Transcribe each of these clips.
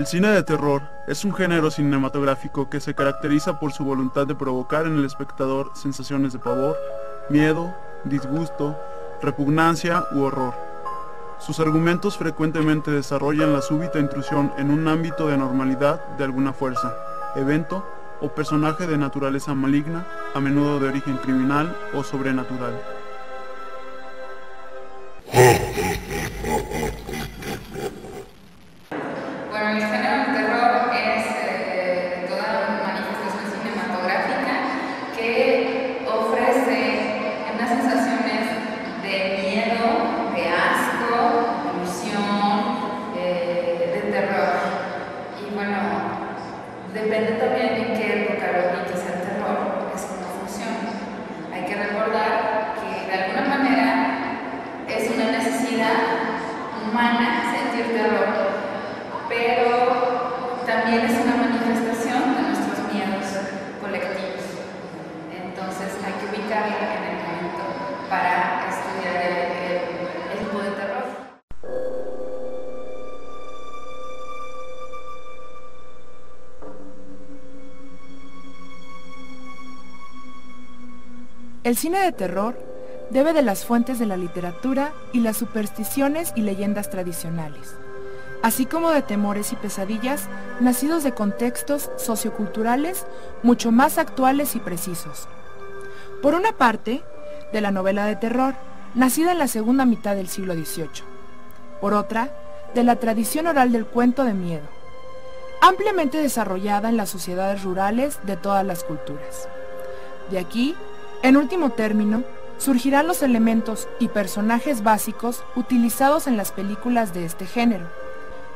El cine de terror es un género cinematográfico que se caracteriza por su voluntad de provocar en el espectador sensaciones de pavor, miedo, disgusto, repugnancia u horror. Sus argumentos frecuentemente desarrollan la súbita intrusión en un ámbito de normalidad de alguna fuerza, evento o personaje de naturaleza maligna, a menudo de origen criminal o sobrenatural. Bueno, el género del terror es toda manifestación cinematográfica que ofrece unas sensaciones de miedo, de asco, ilusión, de terror. Y bueno, depende también de qué época lo que sea el terror, es una función. Hay que recordar que de alguna manera es una necesidad humana sentir terror, pero también es una manifestación de nuestros miedos colectivos. Entonces hay que ubicarla en el momento para estudiar el tipo de terror. El cine de terror bebe de las fuentes de la literatura y las supersticiones y leyendas tradicionales, así como de temores y pesadillas nacidos de contextos socioculturales mucho más actuales y precisos. Por una parte, de la novela de terror, nacida en la segunda mitad del siglo XVIII. Por otra, de la tradición oral del cuento de miedo, ampliamente desarrollada en las sociedades rurales de todas las culturas. De aquí, en último término, surgirán los elementos y personajes básicos utilizados en las películas de este género: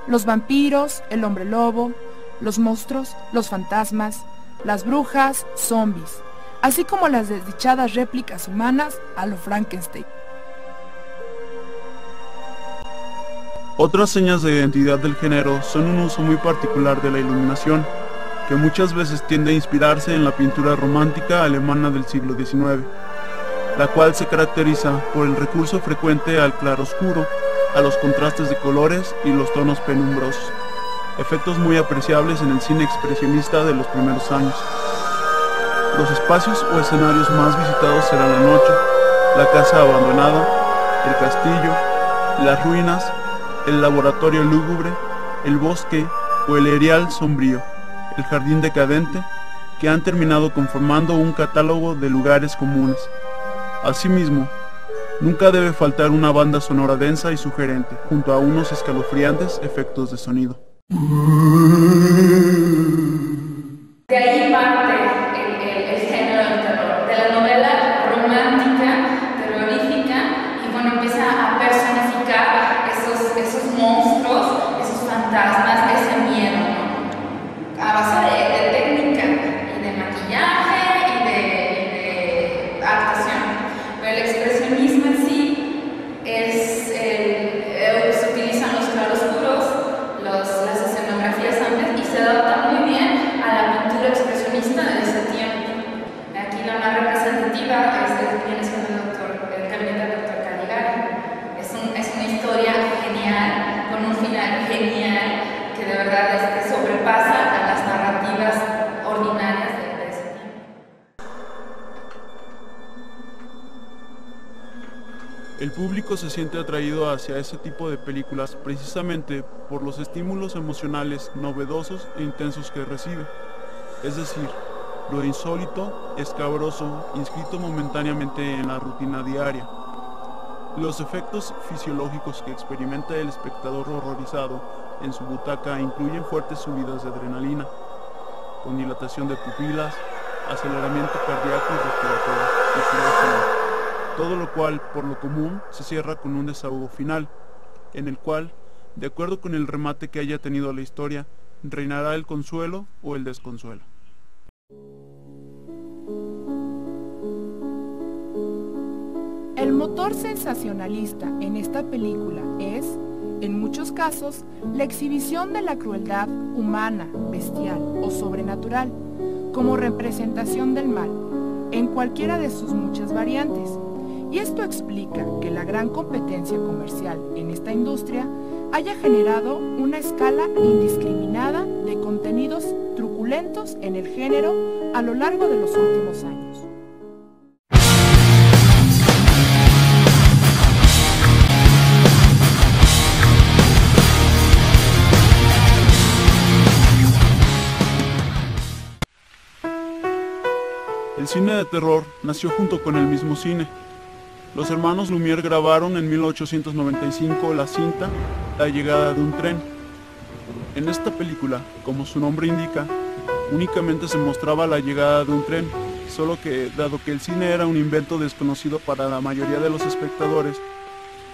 los vampiros, el hombre lobo, los monstruos, los fantasmas, las brujas, zombies, así como las desdichadas réplicas humanas a lo Frankenstein. Otras señas de identidad del género son un uso muy particular de la iluminación, que muchas veces tiende a inspirarse en la pintura romántica alemana del siglo XIX, la cual se caracteriza por el recurso frecuente al claroscuro, a los contrastes de colores y los tonos penumbrosos, efectos muy apreciables en el cine expresionista de los primeros años. Los espacios o escenarios más visitados serán la noche, la casa abandonada, el castillo, las ruinas, el laboratorio lúgubre, el bosque o el erial sombrío, el jardín decadente, que han terminado conformando un catálogo de lugares comunes. Asimismo, nunca debe faltar una banda sonora densa y sugerente, junto a unos escalofriantes efectos de sonido. De ahí parte el género del terror, de la novela romántica, terrorífica, y bueno, empieza a personificar esos monstruos, esos fantasmas, ese miedo, ¿no? A base de técnica y de maquillaje y de actuación. Pero el expresionismo en sí se utilizan los claroscuros, las escenografías amplias, y se adapta muy bien a la pintura expresionista de ese tiempo. Aquí la más representativa viene siendo el gabinete del Dr. Caligari. Es una historia genial, con un final genial, que de verdad sobrepasa a las narrativas ordinarias de ese tiempo. El público se siente atraído hacia ese tipo de películas precisamente por los estímulos emocionales novedosos e intensos que recibe, es decir, lo insólito, escabroso, inscrito momentáneamente en la rutina diaria. Los efectos fisiológicos que experimenta el espectador horrorizado en su butaca incluyen fuertes subidas de adrenalina, con dilatación de pupilas, aceleramiento cardíaco y respiratorio, y sudor, todo lo cual, por lo común, se cierra con un desahogo final, en el cual, de acuerdo con el remate que haya tenido la historia, reinará el consuelo o el desconsuelo. El motor sensacionalista en esta película es, en muchos casos, la exhibición de la crueldad humana, bestial o sobrenatural, como representación del mal, en cualquiera de sus muchas variantes. Y esto explica que la gran competencia comercial en esta industria haya generado una escala indiscriminada de contenidos truculentos en el género a lo largo de los últimos años. El cine de terror nació junto con el mismo cine. Los hermanos Lumière grabaron en 1895 la cinta La llegada de un tren. En esta película, como su nombre indica, únicamente se mostraba la llegada de un tren, solo que, dado que el cine era un invento desconocido para la mayoría de los espectadores,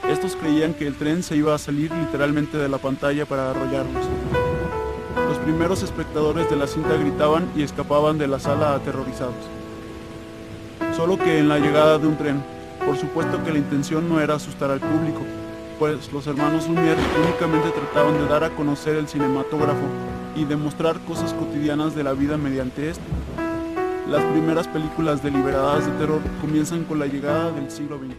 estos creían que el tren se iba a salir literalmente de la pantalla para arrollarlos. Los primeros espectadores de la cinta gritaban y escapaban de la sala aterrorizados. Solo que en La llegada de un tren, por supuesto que la intención no era asustar al público, pues los hermanos Lumière únicamente trataban de dar a conocer el cinematógrafo y demostrar cosas cotidianas de la vida mediante este. Las primeras películas deliberadas de terror comienzan con la llegada del siglo XXI.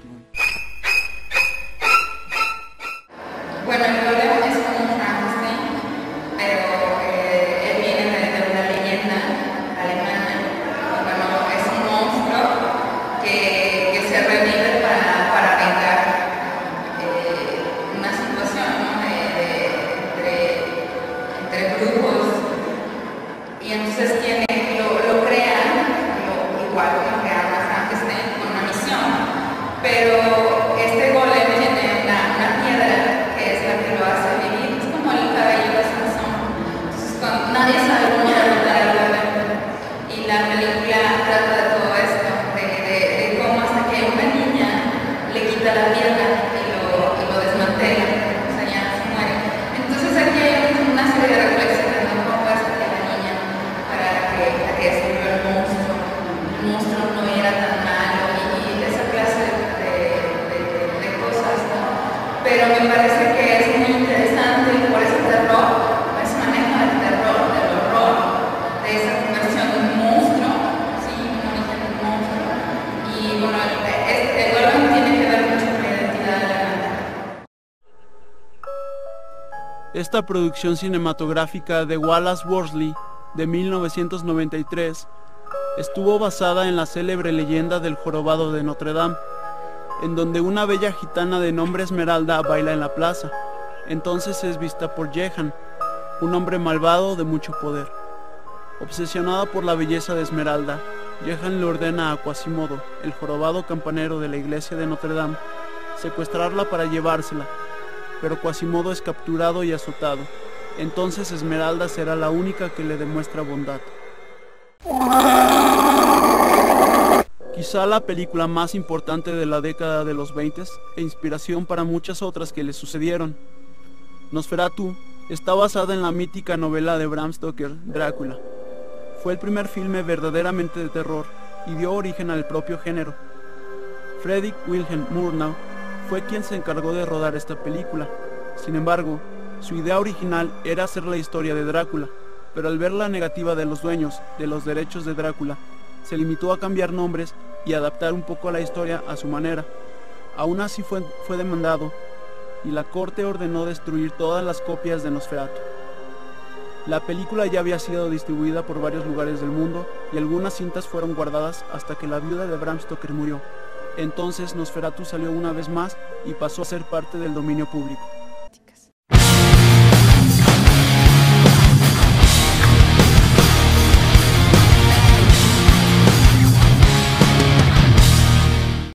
Bueno, el golem es como un Frankenstein, pero él viene de una leyenda alemana. Bueno, es un monstruo que se revive para vengar una situación, ¿no? entre grupos. Y entonces lo crean, igual como crearon a Frankenstein con una misión, pero este golem tiene una piedra que es la que lo hace vivir, es como el cabello de Sansón. Entonces, nadie sabe cómo derrotar al golem. Y la película trata de todo esto, de cómo hasta que una niña le quita la pierna y lo desmantela, o sea, ya se muere. Entonces aquí hay una serie de reflexiones, ¿no? Cómo hace que la niña, para que se vuelva el monstruo no era tan malo y esa clase de cosas, ¿no? Pero me parece que es muy interesante y por ese terror, ese manejo del terror, del horror, de esa conversión de un monstruo, sí, un origen de un monstruo. Y bueno, el golem tiene que ver mucho con la identidad de la banda. Esta producción cinematográfica de Wallace Worsley de 1993 estuvo basada en la célebre leyenda del jorobado de Notre Dame, en donde una bella gitana de nombre Esmeralda baila en la plaza. Entonces es vista por Jehan, un hombre malvado de mucho poder. Obsesionada por la belleza de Esmeralda, Jehan le ordena a Quasimodo, el jorobado campanero de la iglesia de Notre Dame, secuestrarla para llevársela, pero Quasimodo es capturado y azotado. Entonces Esmeralda será la única que le demuestra bondad. Quizá la película más importante de la década de los 20 e inspiración para muchas otras que le sucedieron. Nosferatu está basada en la mítica novela de Bram Stoker, Drácula. Fue el primer filme verdaderamente de terror y dio origen al propio género. Fredrik Wilhelm Murnau fue quien se encargó de rodar esta película. Sin embargo, su idea original era hacer la historia de Drácula, pero al ver la negativa de los dueños de los derechos de Drácula, se limitó a cambiar nombres y adaptar un poco la historia a su manera. Aún así fue demandado y la corte ordenó destruir todas las copias de Nosferatu. La película ya había sido distribuida por varios lugares del mundo y algunas cintas fueron guardadas hasta que la viuda de Bram Stoker murió. Entonces Nosferatu salió una vez más y pasó a ser parte del dominio público.